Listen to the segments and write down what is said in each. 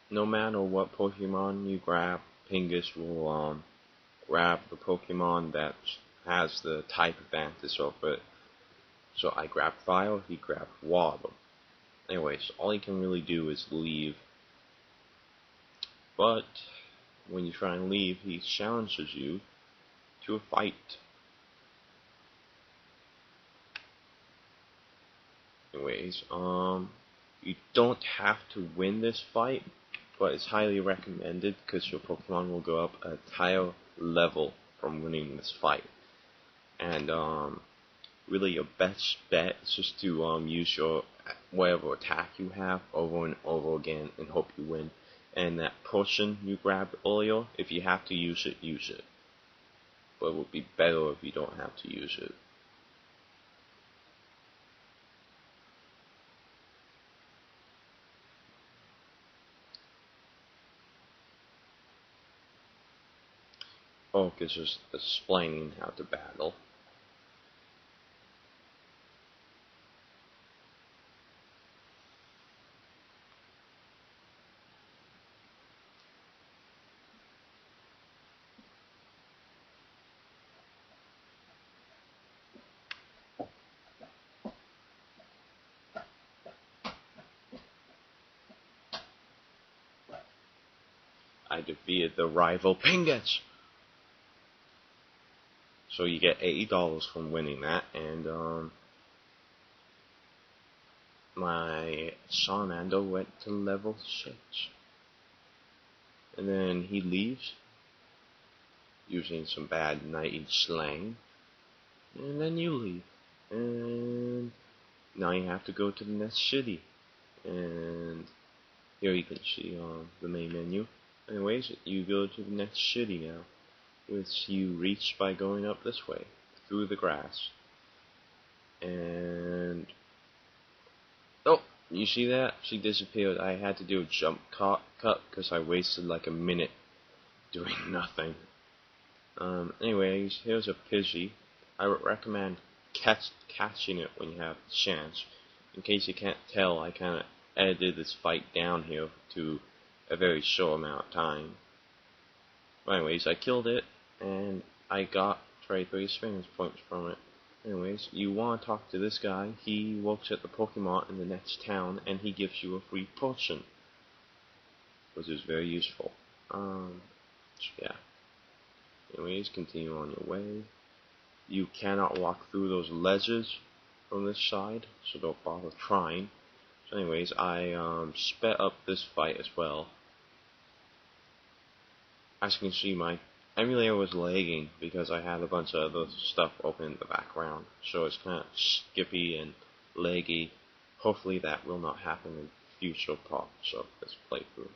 no matter what Pokemon you grab, Pingus will grab the Pokemon that has the type advantage of it. So I grabbed Fire, he grabbed Water. Anyways, all he can really do is leave. But when you try and leave, he challenges you to a fight. Anyways, you don't have to win this fight, but it's highly recommended because your Pokemon will go up a entire level from winning this fight. And really your best bet is just to use your whatever attack you have over and over again and hope you win. And that potion you grabbed earlier, if you have to use it, use it. But it would be better if you don't have to use it. Focus is explaining how to battle. I defeated the rival Pingus! So you get $80 from winning that, and my Charmander went to level 6. And then he leaves, using some bad knighty slang, and then you leave. And now you have to go to the next city. And here you can see the main menu. Anyways, you go to the next city now, which you reach by going up this way, through the grass. And oh, you see that? She disappeared. I had to do a jump cut because I wasted like a minute doing nothing. Anyways, here's a Pidgey. I would recommend catching it when you have the chance. In case you can't tell, I kind of edited this fight down here to a very short amount of time. But anyways, I killed it, and I got 33 experience points from it. Anyways, you want to talk to this guy. He works at the Pokemon in the next town, and he gives you a free potion, which is very useful. Yeah. Anyways, continue on your way. You cannot walk through those ledges from this side, so don't bother trying. So anyways, I sped up this fight as well. As you can see, my emulator was lagging because I had a bunch of other stuff open in the background, so it's kind of skippy and laggy. Hopefully that will not happen in future parts of this playthrough.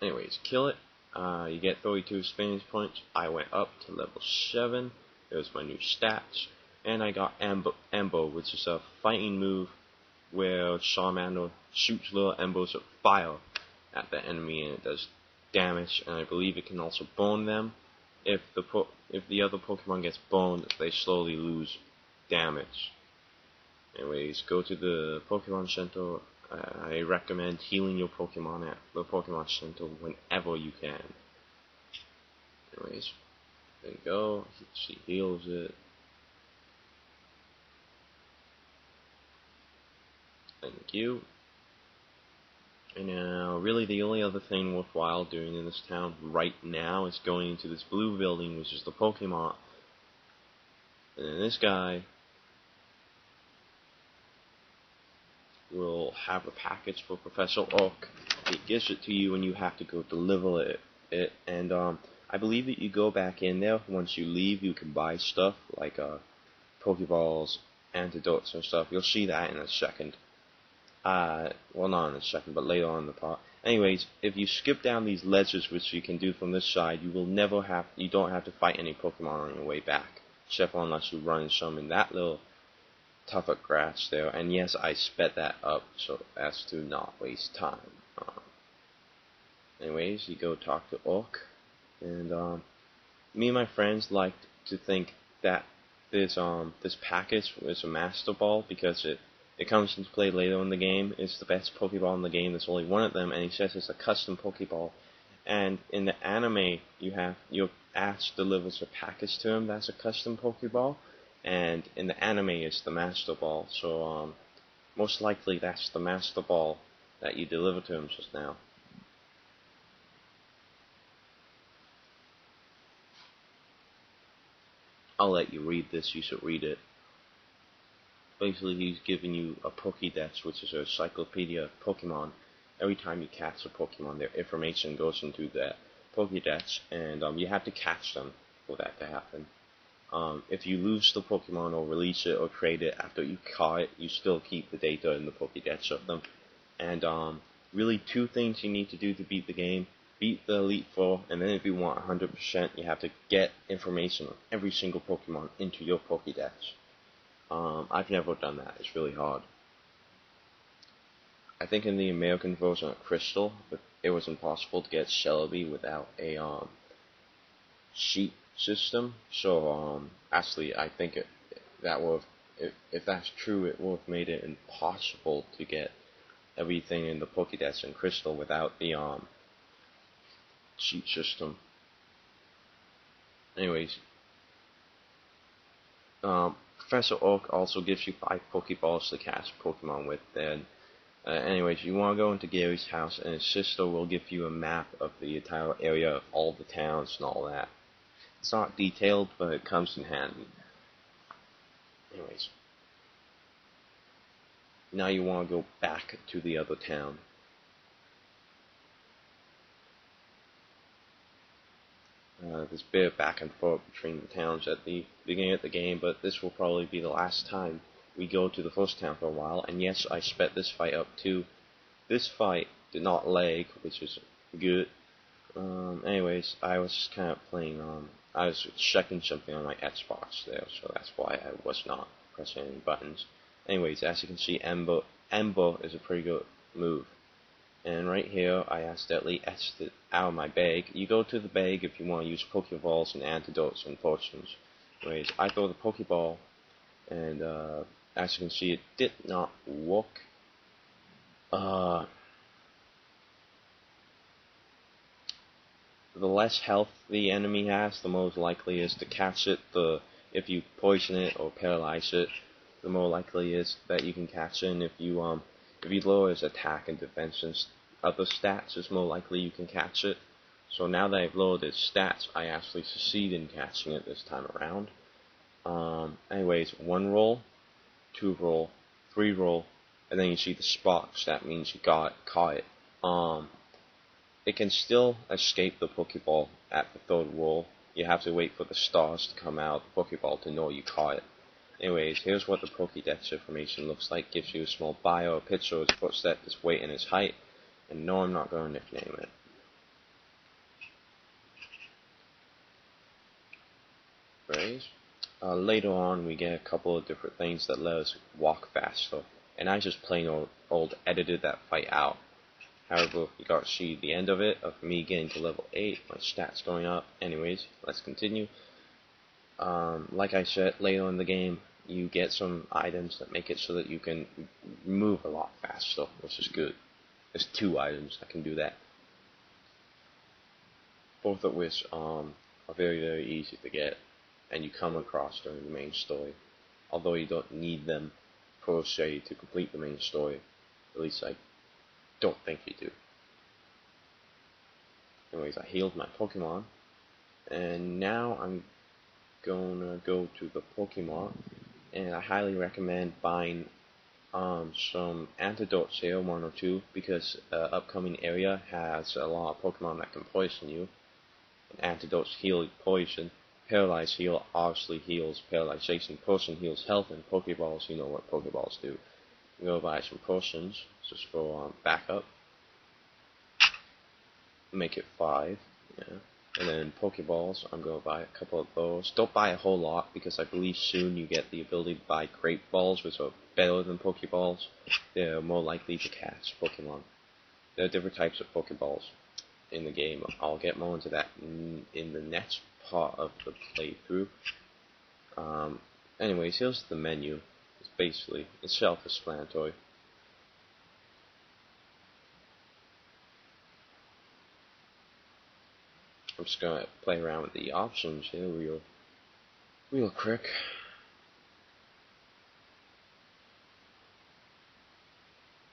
Anyways, kill it. You get 32 experience points. I went up to level 7. There's my new stats. And I got Embo, which is a fighting move where Charmander shoots little embers of fire at the enemy and it does damage, and I believe it can also burn them. If the other Pokemon gets burned, they slowly lose damage. Anyways, go to the Pokemon Center. I recommend healing your Pokemon at the Pokemon Center whenever you can. Anyways, there you go. She heals it. Thank you. And now, really the only other thing worthwhile doing in this town right now is going into this blue building, which is the Pokemon. And then this guy will have a package for Professor Oak. He gives it to you and you have to go deliver it. And I believe that you go back in there. Once you leave, you can buy stuff like Pokeballs, antidotes and stuff. You'll see that in a second. Well, not in a second, but later on in the part. Anyways, if you skip down these ledges, which you can do from this side, you don't have to fight any Pokemon on your way back, except for unless you run some in that little tougher grass there. And yes, I sped that up so as to not waste time. Anyways, you go talk to Orc, and me and my friends like to think that this package is a Master Ball because it It comes into play later in the game. It's the best Pokeball in the game. There's only one of them, and he says it's a custom Pokeball. And in the anime, your Ash delivers a package to him that's a custom Pokeball, and in the anime it's the Master Ball. So most likely that's the Master Ball that you delivered to him just now. I'll let you read this. You should read it. Basically, he's giving you a Pokédex, which is a encyclopedia of Pokemon. Every time you catch a Pokemon, their information goes into that Pokédex, and you have to catch them for that to happen. If you lose the Pokemon or release it or trade it after you caught it, you still keep the data in the Pokédex of them. And really, two things you need to do to beat the game. Beat the Elite Four, and then if you want 100%, you have to get information on every single Pokemon into your Pokédex. I've never done that. It's really hard. I think in the American version of Crystal, it was impossible to get Celebi without a sheet system. So actually, I think if that's true, it would have made it impossible to get everything in the Pokédex in Crystal without the sheet system. Anyways, Professor Oak also gives you 5 Pokeballs to catch Pokemon with. And anyways, you want to go into Gary's house, and his sister will give you a map of the entire area of all the towns and all that. It's not detailed, but it comes in handy. Anyways, now you want to go back to the other town. There's a bit of back and forth between the towns at the beginning of the game, but this will probably be the last time we go to the first town for a while. And yes, I sped this fight up too. This fight did not lag, which is good. Anyways, I was kind of playing I was checking something on my Xbox there, so that's why I was not pressing any buttons. Anyways, as you can see, Ember is a pretty good move. And right here, I accidentally exited out of my bag. You go to the bag if you want to use Pokeballs and antidotes and potions. Anyways, I throw the Pokeball, and as you can see, it did not work. The less health the enemy has, the more likely is to catch it. If you poison it or paralyze it, the more likely is that you can catch it. And if you lower his attack and defense and other stats, it's more likely you can catch it. So now that I've lowered its stats, I actually succeed in catching it this time around. Anyways, 1 roll, 2 roll, 3 roll, and then you see the sparks. That means you caught it. It can still escape the Pokeball at the 3rd roll. You have to wait for the stars to come out of the Pokeball to know you caught it. Anyways, here's what the Pokédex information looks like. Gives you a small bio, a picture of his footstep, his weight, and his height. And no, I'm not going to nickname it. Later on, we get a couple of different things that let us walk faster. And I just plain old edited that fight out. However, you got to see the end of it, of me getting to level 8, my stats going up. Anyways, let's continue. Like I said, later in the game, you get some items that make it so that you can move a lot faster, which is good. There's 2 items that can do that. Both of which are very, very easy to get, and you come across during the main story. Although you don't need them per se to complete the main story. At least I don't think you do. Anyways, I healed my Pokemon, and now I'm gonna go to the Pokemon, and I highly recommend buying some antidotes here, 1 or 2, because upcoming area has a lot of Pokemon that can poison you. And antidotes heal poison. Paralyze heal obviously heals paralyzation. Potion heals health, and Pokeballs, you know what Pokeballs do. I'm gonna buy some potions just for backup. Make it 5, yeah. And then Pokeballs, I'm gonna buy a couple of those. Don't buy a whole lot, because I believe soon you get the ability to buy Great Balls, which are better than Pokeballs. They're more likely to catch Pokemon. There are different types of Pokeballs in the game. I'll get more into that in the next part of the playthrough. Anyways, here's the menu. It's basically. It's self-explanatory. I'm just gonna play around with the options here real quick.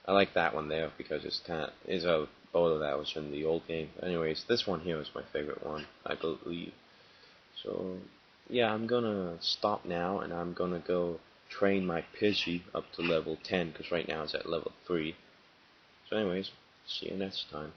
I like that one there because it's is a photo that was in the old game. Anyways, this one here is my favorite one, I believe. So yeah, I'm gonna stop now and I'm gonna go train my Pidgey up to level 10 because right now it's at level 3. So anyways, see you next time.